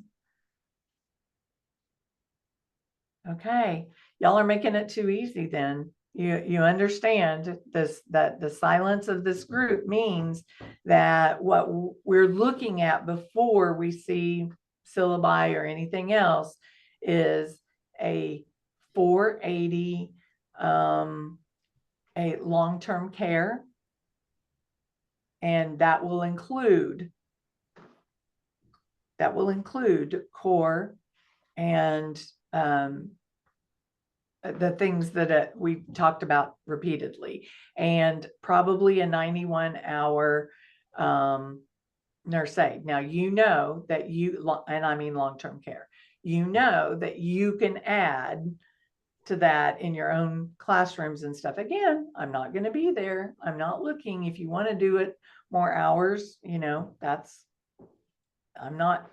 Okay, y'all are making it too easy then. You understand this, that the silence of this group means that what we're looking at before we see syllabi or anything else is a 480 a long-term care, and that will include core and the things that we've talked about repeatedly, and probably a 91-hour nurse aid. Now, you know that and I mean long-term care, you know that you can add to that in your own classrooms and stuff. Again, I'm not going to be there. I'm not looking. If you want to do it more hours, you know, that's, I'm not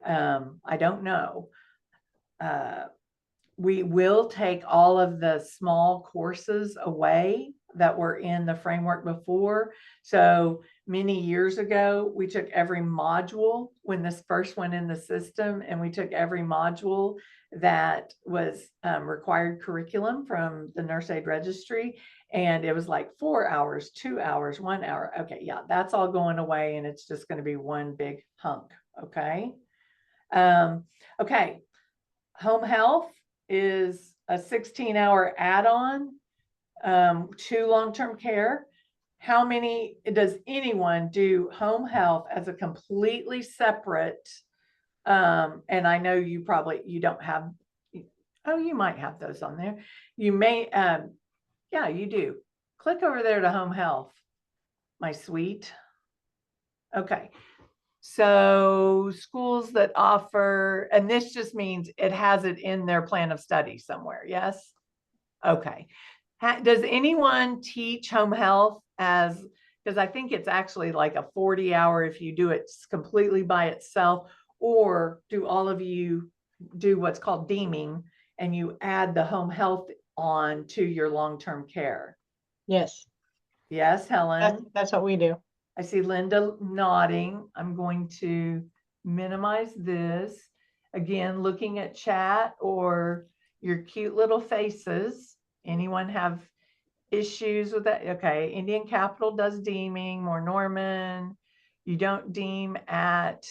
I don't know. We will take all of the small courses away that were in the framework before. So many years ago, we took every module when this first went in the system, and we took every module that was required curriculum from the nurse aid registry. And it was like 4 hours, 2 hours, 1 hour. Okay, yeah, that's all going away, and it's just going to be one big hunk. Okay. Okay. Home health is a 16-hour add-on to long-term care. How many does anyone do home health as a completely separate? And I know you don't have, oh, you might have those on there. You may, yeah, you do. Click over there to home health, my sweet. Okay. So schools that offer, and this just means it has it in their plan of study somewhere. Yes. Okay. Does anyone teach home health as, because I think it's actually like a 40-hour if you do it completely by itself, or do all of you do what's called deeming and you add the home health on to your long-term care? Yes. Yes, Helen. That's what we do. I see Linda nodding. I'm going to minimize this. Again, looking at chat or your cute little faces. Anyone have issues with that? Okay, Indian Capital does deeming, more Norman. You don't deem at,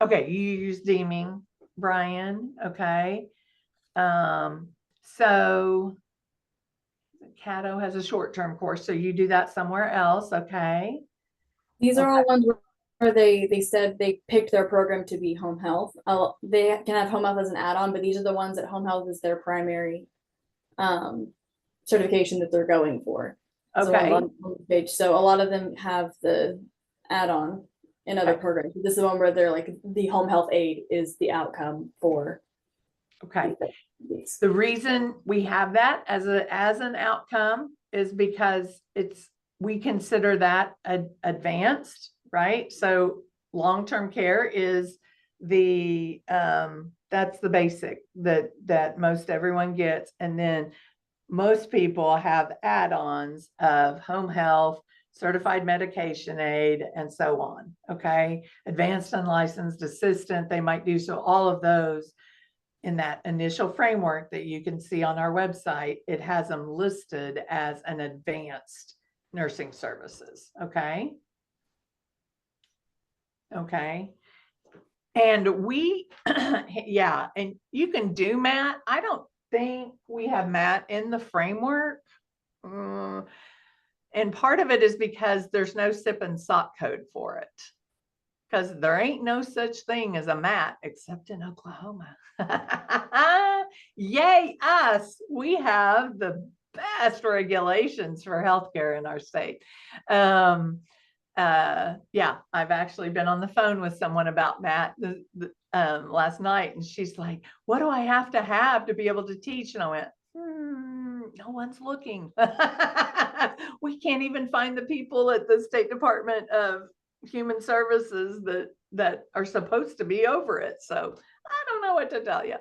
okay, you use deeming, Brian, okay. So Caddo has a short-term course, so you do that somewhere else, okay. These are all ones where they said they picked their program to be home health. They can have home health as an add-on, but these are the ones that home health is their primary certification that they're going for. Okay. On the page. So a lot of them have the add-on in other programs. This is the one where they're like the home health aid is the outcome for. Okay. The reason we have that as an outcome is because we consider that advanced, right? So long-term care is that's the basic that most everyone gets, and then most people have add-ons of home health, certified medication aid, and so on. Okay, advanced unlicensed assistant, they might do so. All of those in that initial framework that you can see on our website, it has them listed as an advanced nursing services. Okay. Okay. And we, yeah, and you can do Matt. I don't think we have Matt in the framework. And part of it is because there's no SIP and SOC code for it. Because there ain't no such thing as a MAT except in Oklahoma. Yay, us. We have the best regulations for healthcare in our state. Yeah, I've actually been on the phone with someone about MAT last night, and she's like, what do I have to be able to teach? And I went, no one's looking. We can't even find the people at the State Department of Human Services that are supposed to be over it. So I don't know what to tell you.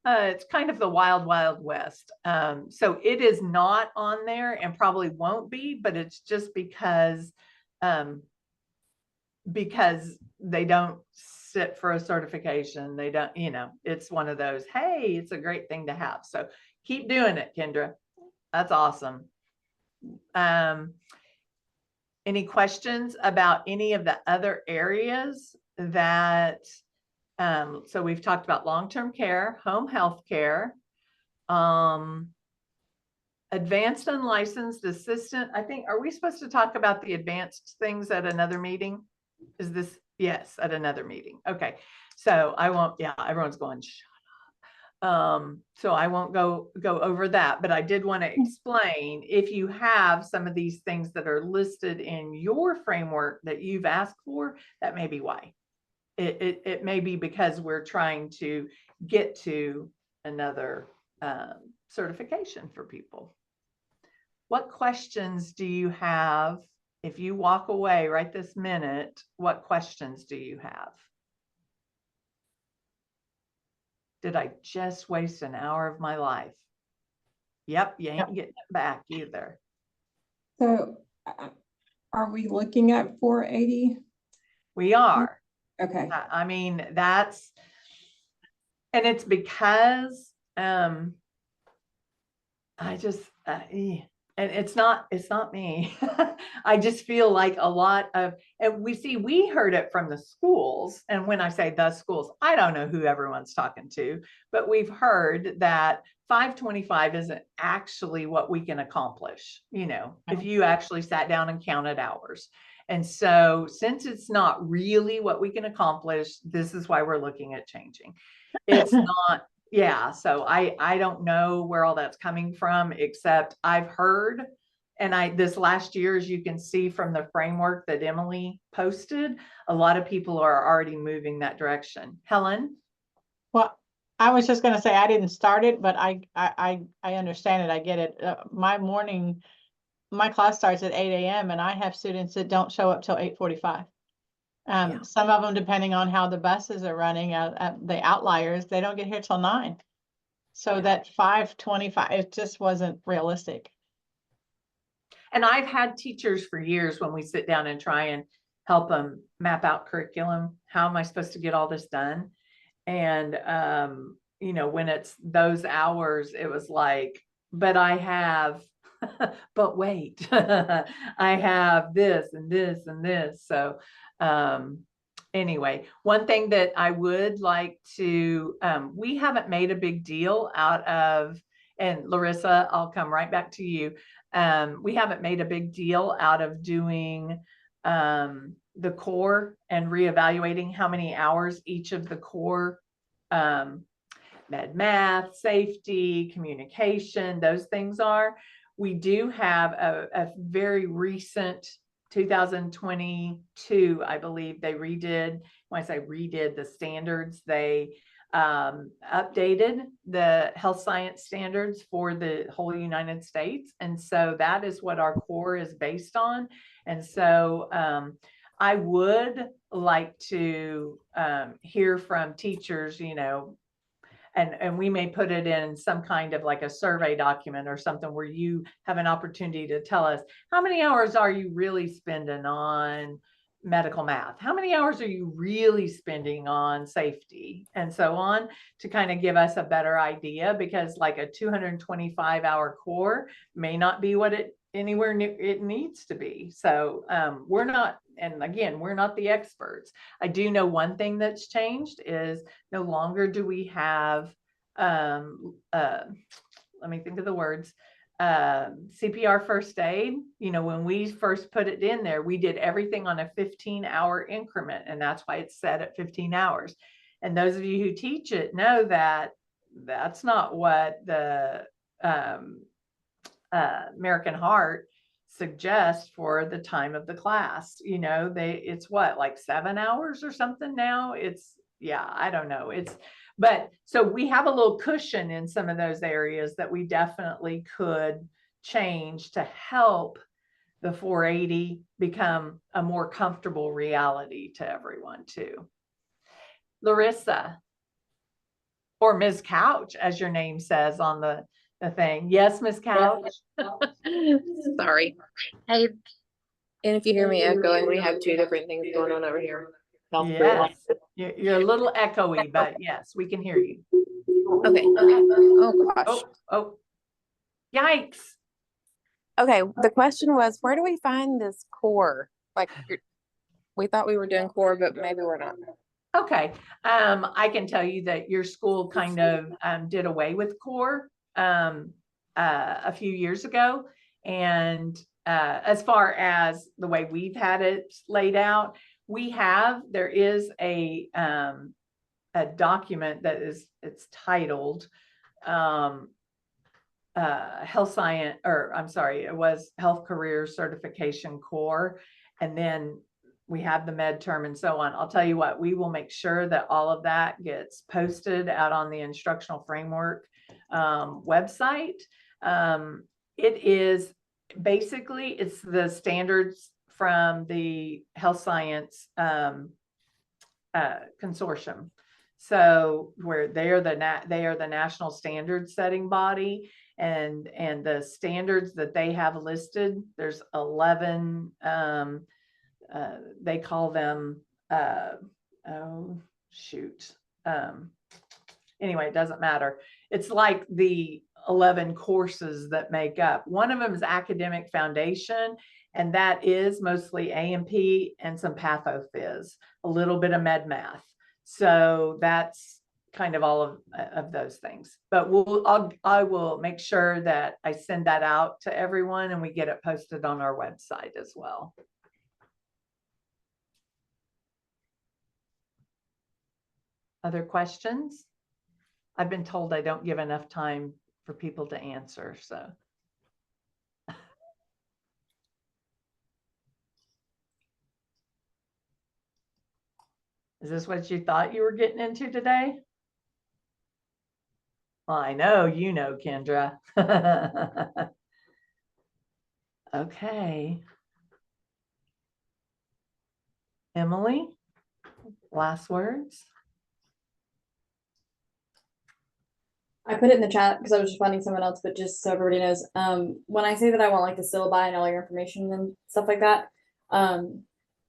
It's kind of the wild, wild west. So it is not on there and probably won't be, but it's just because they don't sit for a certification. They don't, it's one of those, hey, it's a great thing to have. So keep doing it, Kendra. That's awesome. Any questions about any of the other areas that, so we've talked about long-term care, home health care, advanced unlicensed assistant. I think, are we supposed to talk about the advanced things at another meeting? Is this, yes, at another meeting. Okay. So I won't, yeah, everyone's going, so I won't go over that, but I did want to explain, if you have some of these things that are listed in your framework that you've asked for, that may be why. It may be because we're trying to get to another certification for people. What questions do you have? If you walk away right this minute, what questions do you have? Did I just waste an hour of my life? Yep, you ain't getting it back either. So are we looking at 480? We are. Okay. I mean, that's, and it's because I just, and it's not me. I just feel like a lot of, and we heard it from the schools. And when I say the schools, I don't know who everyone's talking to, but we've heard that 525 isn't actually what we can accomplish, if you actually sat down and counted hours. And so since it's not really what we can accomplish, this is why we're looking at changing. It's not. Yeah, so I don't know where all that's coming from, except I've heard, and this last year, as you can see from the framework that Emily posted, a lot of people are already moving that direction. Helen? Well, I was just going to say I didn't start it, but I understand it. I get it. My class starts at 8 a.m. and I have students that don't show up till 8:45. Some of them, depending on how the buses are running, the outliers, they don't get here till 9. So that 5:25, it just wasn't realistic. And I've had teachers for years when we sit down and try and help them map out curriculum. How am I supposed to get all this done? And, when it's those hours, it was like, but I have, but wait, I have this and this and this. So, anyway, one thing that I would like to, we haven't made a big deal out of, and Larissa, I'll come right back to you. We haven't made a big deal out of doing the core and reevaluating how many hours each of the core, med math, safety, communication, those things are. We do have a very recent 2022, I believe they redid, when I say redid the standards, they updated the health science standards for the whole United States. And so that is what our core is based on. And so I would like to hear from teachers, and we may put it in some kind of like a survey document or something where you have an opportunity to tell us how many hours are you really spending on, medical math? How many hours are you really spending on safety and so on, to kind of give us a better idea? Because like a 225-hour core may not be what it needs to be. So we're not, and again, we're not the experts. I do know one thing that's changed is no longer do we have, let me think of the words, CPR first aid. You know, when we first put it in there, we did everything on a 15-hour increment, and that's why it's set at 15 hours. And those of you who teach it know that that's not what the American Heart suggests for the time of the class. You know, it's what, like 7 hours or something now? It's, yeah, I don't know. But so we have a little cushion in some of those areas that we definitely could change to help the 480 become a more comfortable reality to everyone too. Larissa, or Ms. Couch, as your name says on the thing. Yes, Ms. Couch. Sorry. Hey, and if you hear me echoing, we have two different things going on over here. Yes, you're a little echoey, but yes, we can hear you. Okay. Oh gosh. Oh, yikes. Okay. The question was, where do we find this core? Like, we thought we were doing core, but maybe we're not. Okay. I can tell you that your school kind of did away with core a few years ago. And as far as the way we've had it laid out, there is a document that it's titled health science, or I'm sorry, it was health career certification core. And then we have the med term and so on. I'll tell you what, we will make sure that all of that gets posted out on the instructional framework website. It is basically, it's the standards from the health science consortium. So where they are the national standard setting body, and the standards that they have listed, there's 11, they call them, oh shoot. Anyway, it doesn't matter. It's like the 11 courses that make up. One of them is academic foundation, and that is mostly A&P and some pathophys, a little bit of med math. So that's kind of all of those things. But I will make sure that I send that out to everyone and we get it posted on our website as well. Other questions? I've been told I don't give enough time for people to answer, so. Is this what you thought you were getting into today? Well, I know, you know, Kendra. Okay. Emily, last words? I put it in the chat because I was just finding someone else, but just so everybody knows, when I say that I want like the syllabi and all your information and stuff like that,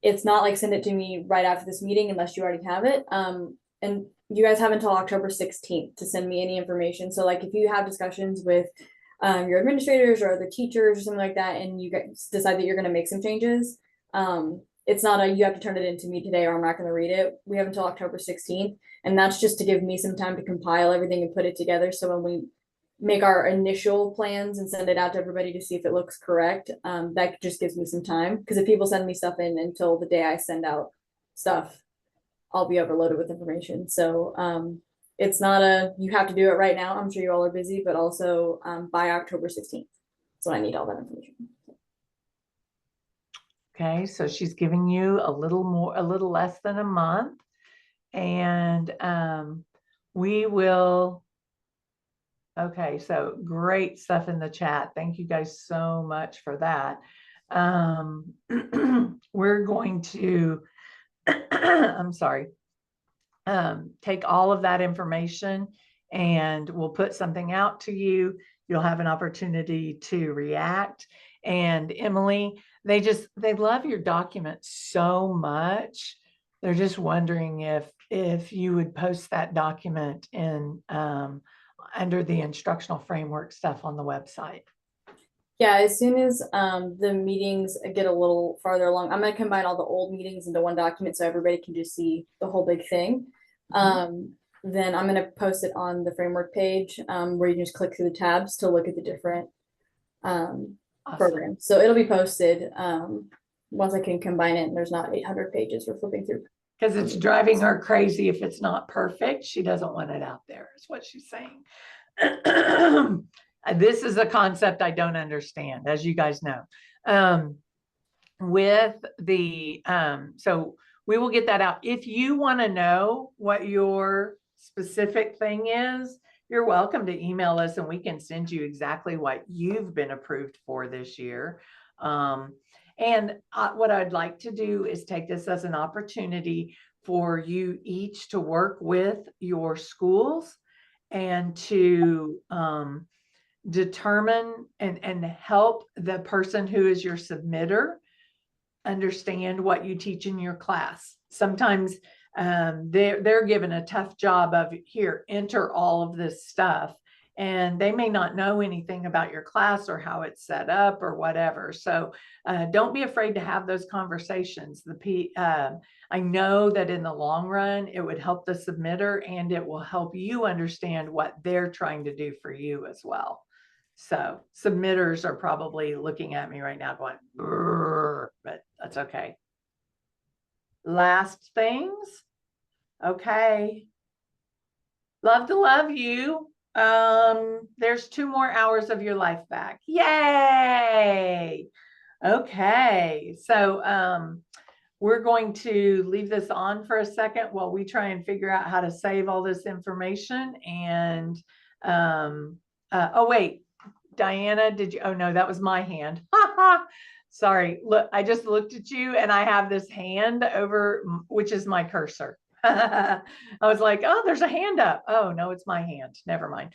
it's not like send it to me right after this meeting unless you already have it. And you guys have until October 16th to send me any information. So like if you have discussions with your administrators or other teachers or something like that, and you guys decide that you're going to make some changes, it's not you have to turn it into me today or I'm not going to read it. We have until October 16th. And that's just to give me some time to compile everything and put it together. So when we make our initial plans and send it out to everybody to see if it looks correct, that just gives me some time. Because if people send me stuff in until the day I send out stuff, I'll be overloaded with information. So it's not you have to do it right now. I'm sure you all are busy, but also by October 16th. So I need all that information. Okay, so she's giving you a little less than a month. And we will, okay, so great stuff in the chat. Thank you guys so much for that. We're going to, I'm sorry, take all of that information and we'll put something out to you. You'll have an opportunity to react. and Emily, they love your document so much. They're just wondering if you would post that document in under the instructional framework stuff on the website. Yeah, as soon as the meetings get a little farther along, I'm gonna combine all the old meetings into one document so everybody can just see the whole big thing. Then I'm gonna post it on the framework page where you can just click through the tabs to look at the different programs. So it'll be posted once I can combine it and there's not 800 pages we're flipping through. Because it's driving her crazy if it's not perfect. She doesn't want it out there, is what she's saying. This is a concept I don't understand, as you guys know. With the, so we will get that out. If you want to know what your specific thing is, you're welcome to email us and we can send you exactly what you've been approved for this year. And what I'd like to do is take this as an opportunity for you each to work with your schools and to determine and help the person who is your submitter understand what you teach in your class. Sometimes they're given a tough job of, here, enter all of this stuff. And they may not know anything about your class or how it's set up or whatever. So don't be afraid to have those conversations. I know that in the long run, it would help the submitter and it will help you understand what they're trying to do for you as well. So submitters are probably looking at me right now going, but that's okay. Last things. Okay. Love to love you. There's 2 more hours of your life back. Yay. Okay. So, we're going to leave this on for a second while we try and figure out how to save all this information. And, oh, wait, Diana, did you? Oh, no, that was my hand. Sorry. Look, I just looked at you and I have this hand over, which is my cursor. I was like, oh, there's a hand up. Oh, no, it's my hand. Never mind.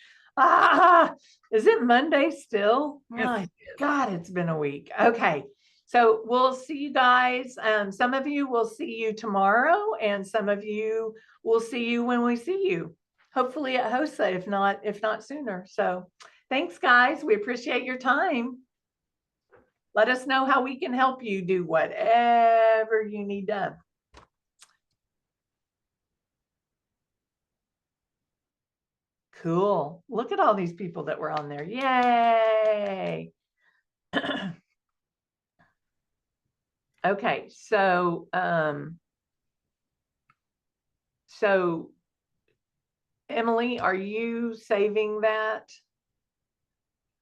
Is it Monday still? Yes. My God, it's been a week. Okay. So we'll see you guys. Some of you will see you tomorrow and some of you will see you when we see you, hopefully at HOSA, if not sooner. So thanks, guys. We appreciate your time. Let us know how we can help you do whatever you need done. Cool. Look at all these people that were on there. Yay. Okay, so Emily, are you saving that?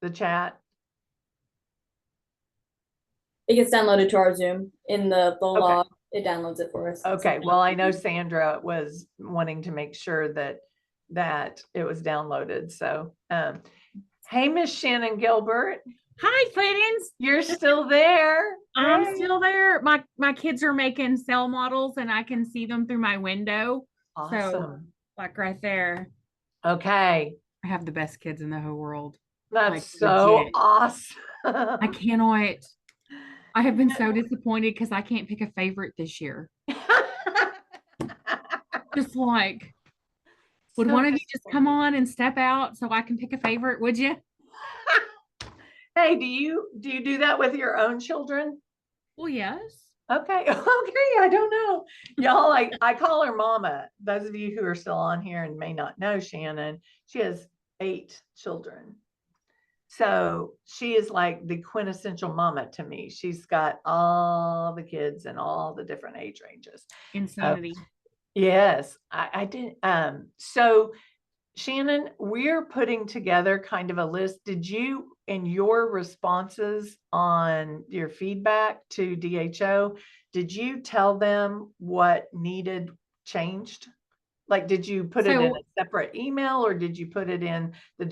The chat? It gets downloaded to our Zoom in the log. It downloads it for us. Okay. Well, I know Sandra was wanting to make sure that it was downloaded. So, hey, Miss Shannon Gilbert. Hi, Sweetings. You're still there. I'm Hey. still there. My kids are making cell models and I can see them through my window. Awesome. So, like right there. Okay. I have the best kids in the whole world. That's Like, so legit. awesome. I cannot. I have been so disappointed because I can't pick a favorite this year. Just like, would So one of you just come on and step out so I can pick a favorite? Would you? Hey, do you do that with your own children? Well, yes. Okay. Okay. I don't know. Y'all, I call her Mama. Those of you who are still on here and may not know Shannon, she has 8 children. So she is like the quintessential mama to me. She's got all the kids and all the different age ranges. Insanity. Yes, I did. So Shannon, we're putting together kind of a list. Did you, in your responses on your feedback to DHO, did you tell them what needed changed? Like, did you put it in a separate email or did you put it in the